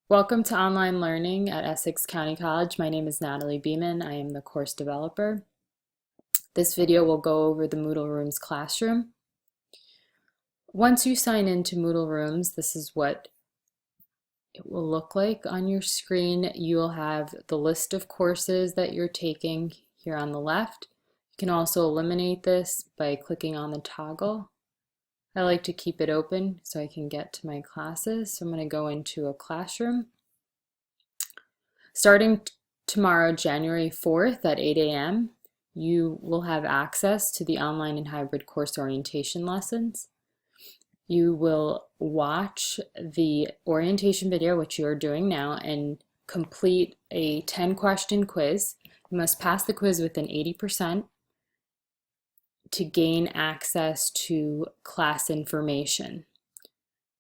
Welcome to online learning at Essex County College. My name is Natalie Beeman. I am the course developer. This video will go over the Moodle Rooms classroom. Once you sign into Moodle Rooms, this is what it will look like on your screen. You will have the list of courses that you're taking here on the left. You can also eliminate this by clicking on the toggle. I like to keep it open so I can get to my classes. So I'm going to go into a classroom. Starting tomorrow, January 4th at 8 a.m., you will have access to the online and hybrid course orientation lessons. You will watch the orientation video, which you are doing now, and complete a 10-question quiz. You must pass the quiz with an 80% to gain access to class information.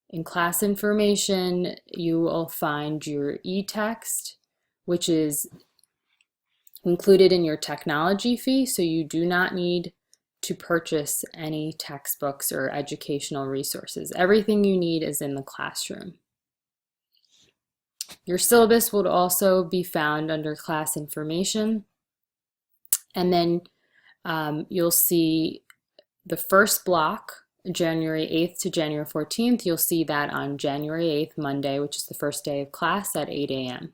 In class information, you will find your e-text, which is included in your technology fee, so you do not need to purchase any textbooks or educational resources. Everything you need is in the classroom. Your syllabus will also be found under class information, and then you'll see the first block, January 8th to January 14th. You'll see that on January 8th, Monday, which is the first day of class at 8 a.m.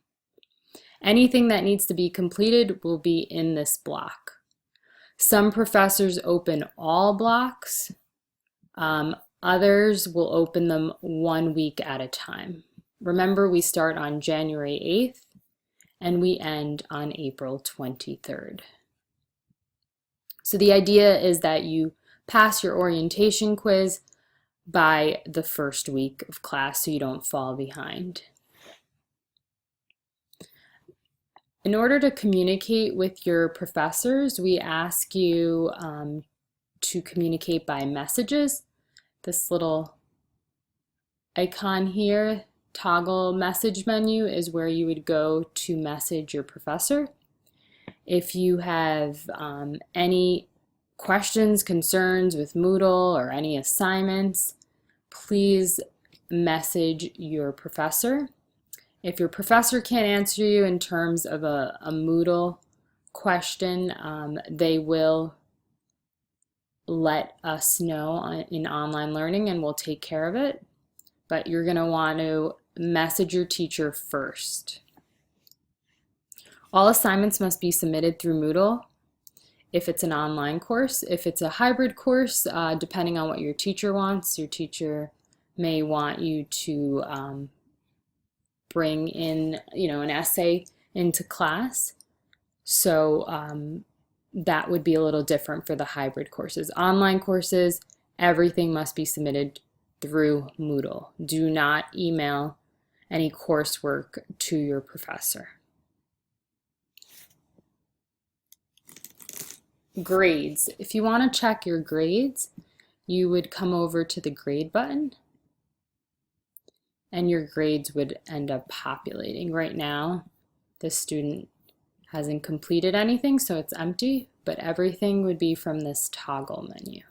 Anything that needs to be completed will be in this block. Some professors open all blocks. Others will open them 1 week at a time. Remember, we start on January 8th and we end on April 23rd. So the idea is that you pass your orientation quiz by the first week of class so you don't fall behind. In order to communicate with your professors, we ask you to communicate by messages. This little icon here, toggle message menu, is where you would go to message your professor. If you have any questions, concerns with Moodle or any assignments, please message your professor. If your professor can't answer you in terms of a Moodle question, they will let us know in online learning and we'll take care of it. But you're going to want to message your teacher first. All assignments must be submitted through Moodle if it's an online course. If it's a hybrid course, depending on what your teacher wants, your teacher may want you to bring in, an essay into class. So that would be a little different for the hybrid courses. Online courses, everything must be submitted through Moodle. Do not email any coursework to your professor. Grades. If you want to check your grades, you would come over to the grade button and your grades would end up populating. Right now, the student hasn't completed anything, so it's empty, but everything would be from this toggle menu.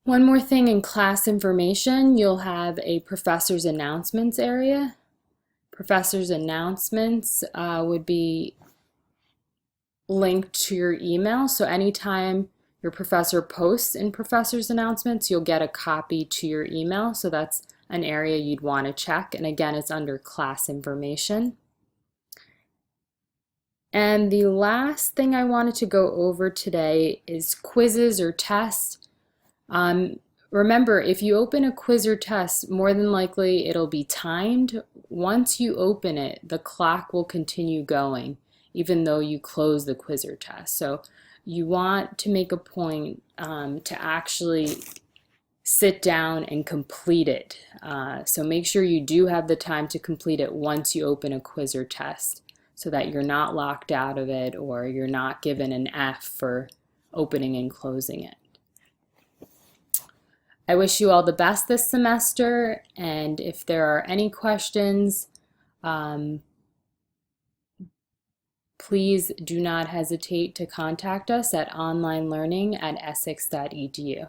One more thing, in class information, you'll have a professor's announcements area. Professor's announcements would be linked to your email, so anytime your professor posts in professor's announcements, you'll get a copy to your email, so that's an area you'd want to check, and again, it's under class information. And the last thing I wanted to go over today is quizzes or tests. Remember, if you open a quiz or test, more than likely it'll be timed. Once you open it, the clock will continue going, even though you close the quiz or test. So you want to make a point to actually sit down and complete it. So make sure you do have the time to complete it once you open a quiz or test, so that you're not locked out of it or you're not given an F for opening and closing it. I wish you all the best this semester, and if there are any questions, please do not hesitate to contact us at onlinelearning@essex.edu.